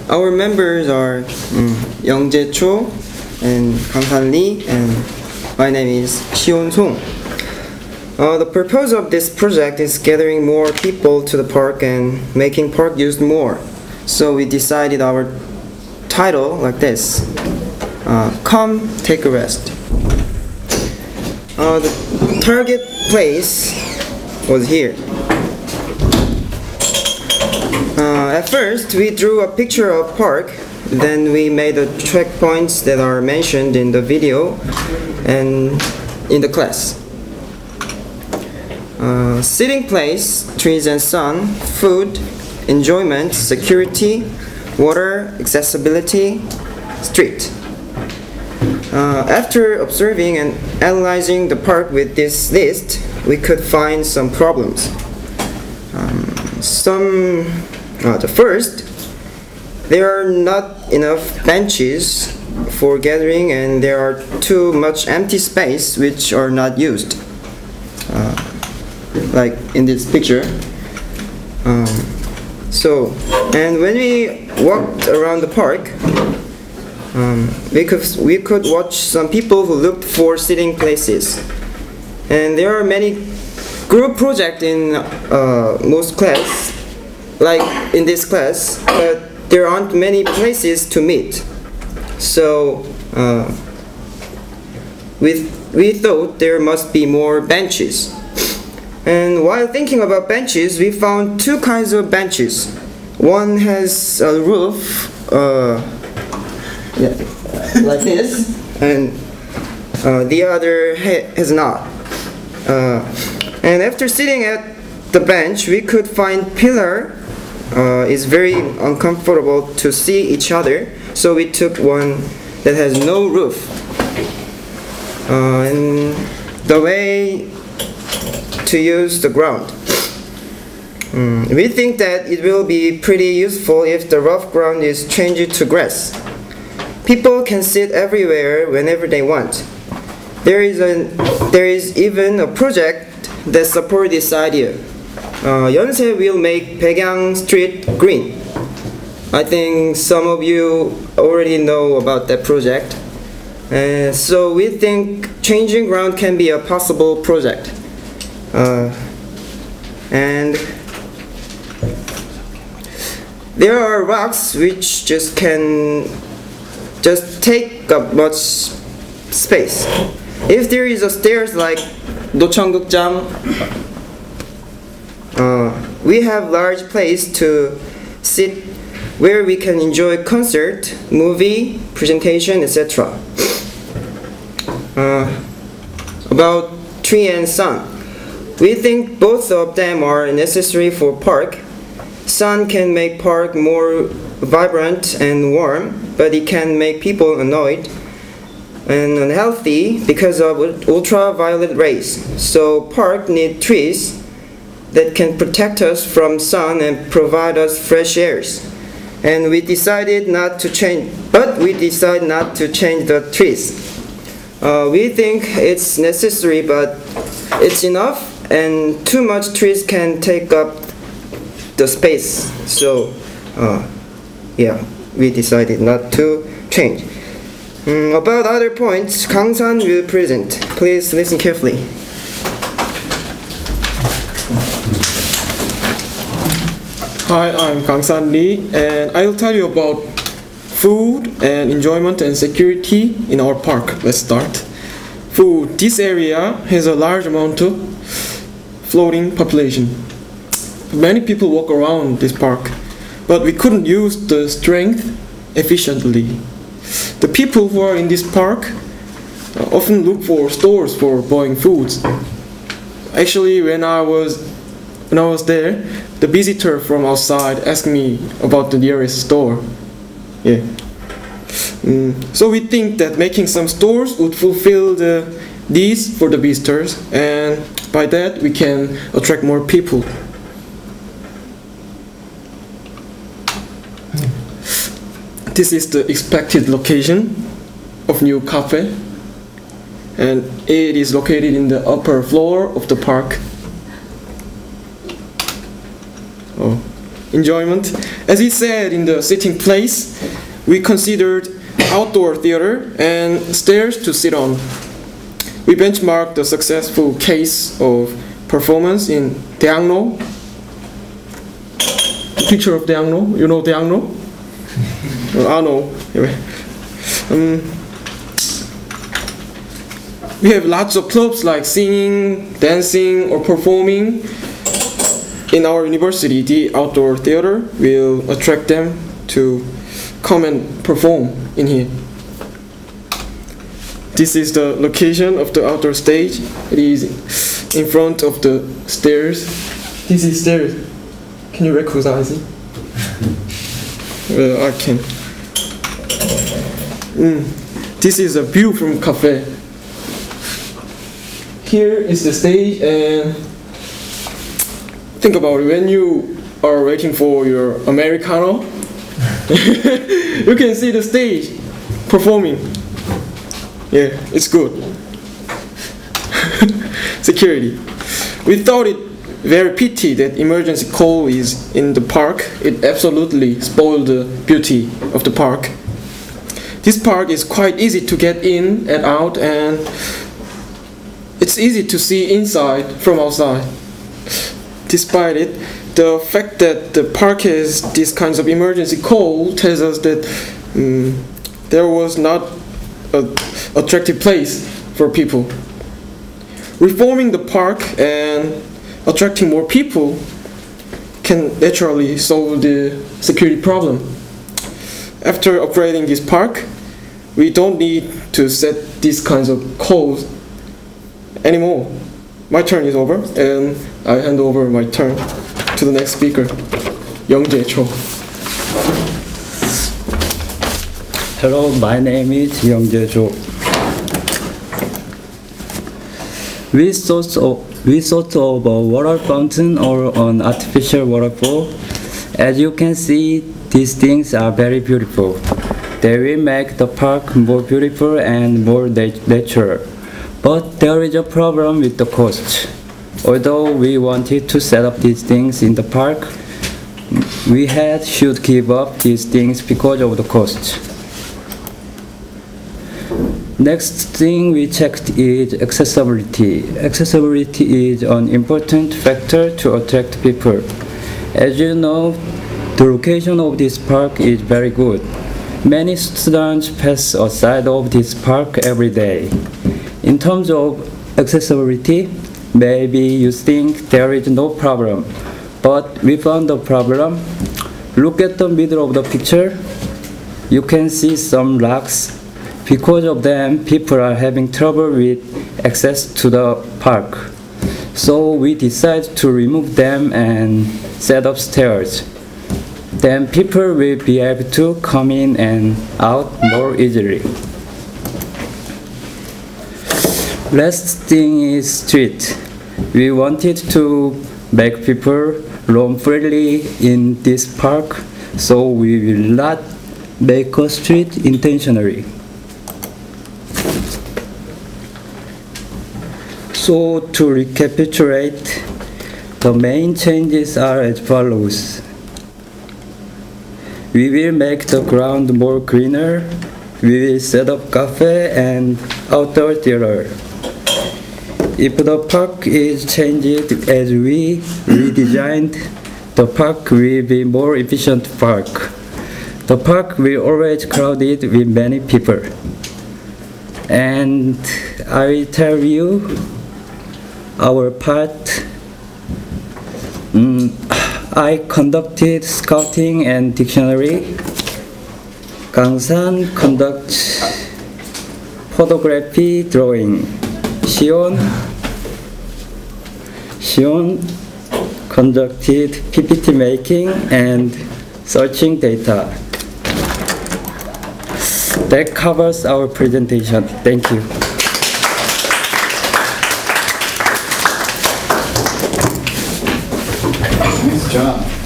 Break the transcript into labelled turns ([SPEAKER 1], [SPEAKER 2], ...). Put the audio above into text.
[SPEAKER 1] Our members are Youngjae Cho and Kang-san Lee, and my name is Shion Song. The purpose of this project is gathering more people to the park and making park used more. So we decided our title like this: Come Take a Rest. The target place was here. At first, we drew a picture of park, then we made the track points that are mentioned in the video and in the class. Sitting place, trees and sun, food, enjoyment, security, water, accessibility, street. After observing and analyzing the park with this list, we could find some problems. The first, there are not enough benches for gathering, and there are too much empty space which are not used, like in this picture. And when we walked around the park, we could watch some people who looked for sitting places, and there are many group projects in most class, like in this class, but there aren't many places to meet. So we thought there must be more benches. And while thinking about benches, we found two kinds of benches. One has a roof, like this, and the other has not. And after sitting at the bench, we could find pillar is very uncomfortable to see each other, so we took one that has no roof. And the way to use the ground. We think that it will be pretty useful if the rough ground is changed to grass. People can sit everywhere whenever they want. There is even a project that supports this idea. Yonsei will make Baekyang Street green. I think some of you already know about that project. So we think changing ground can be a possible project. And there are rocks which can take up much space. If there is a stairs like Nocheonggukjang, we have large place to sit where we can enjoy concert, movie, presentation, etc. About tree and sun. We think both of them are necessary for park. Sun can make park more vibrant and warm, but it can make people annoyed and unhealthy because of ultraviolet rays. So park need trees that can protect us from sun and provide us fresh airs. And we decided not to change, the trees. We think it's necessary, but it's enough, and too much trees can take up the space. So we decided not to change. About other points, Kang-san will present. Please listen carefully.
[SPEAKER 2] Hi, I'm Kang-san Lee, and I will tell you about food and enjoyment and security in our park. Let's start. Food. This area has a large amount of floating population. Many people walk around this park, but we couldn't use the strength efficiently. The people who are in this park often look for stores for buying foods. Actually, when I was there, the visitor from outside asked me about the nearest store. So we think that making some stores would fulfill the needs for the visitors, and by that we can attract more people. This is the expected location of new cafe, and it is located in the upper floor of the park. enjoyment. As he said in the sitting place, we considered outdoor theater and stairs to sit on. We benchmarked the successful case of performance in Daeangno. Picture of Daeangno, you know Daeangno? I know. We have lots of clubs like singing, dancing, or performing. In our university, the outdoor theater will attract them to come and perform in here. This is the location of the outdoor stage. It is in front of the stairs. This is stairs. Can you recognize it? I can. This is a view from cafe. Here is the stage, and think about it. When you are waiting for your Americano, you can see the stage performing. Yeah, it's good. Security. We thought it very pity that emergency call is in the park. It absolutely spoiled the beauty of the park. This park is quite easy to get in and out, and it's easy to see inside from outside. Despite it, the fact that the park has these kinds of emergency call tells us that there was not an attractive place for people. Reforming the park and attracting more people can naturally solve the security problem. After upgrading this park, we don't need to set these kinds of calls anymore. My turn is over, and I hand over my turn to the next speaker, Young-jae Cho.
[SPEAKER 3] Hello, my name is Young-jae Cho. We thought of a water fountain or an artificial waterfall. As you can see, these things are very beautiful. They will make the park more beautiful and more natural. But there is a problem with the cost. Although we wanted to set up these things in the park, we should give up these things because of the cost. Next thing we checked is accessibility. Accessibility is an important factor to attract people. As you know, the location of this park is very good. Many students pass outside of this park every day. In terms of accessibility, maybe you think there is no problem, but we found a problem. Look at the middle of the picture. You can see some rocks. Because of them, people are having trouble with access to the park. So we decided to remove them and set up stairs. Then people will be able to come in and out more easily. Last thing is street. We wanted to make people roam freely in this park, so we will not make a street intentionally. So to recapitulate, the main changes are as follows. We will make the ground more greener. We will set up cafe and outdoor theater. If the park is changed as we redesigned, the park will be more efficient park. The park will always crowded with many people. And I will tell you our part. I conducted scouting and dictionary. Kangsan conducts photography drawing. Shion conducted PPT making and searching data. That covers our presentation. Thank you.
[SPEAKER 4] Nice job.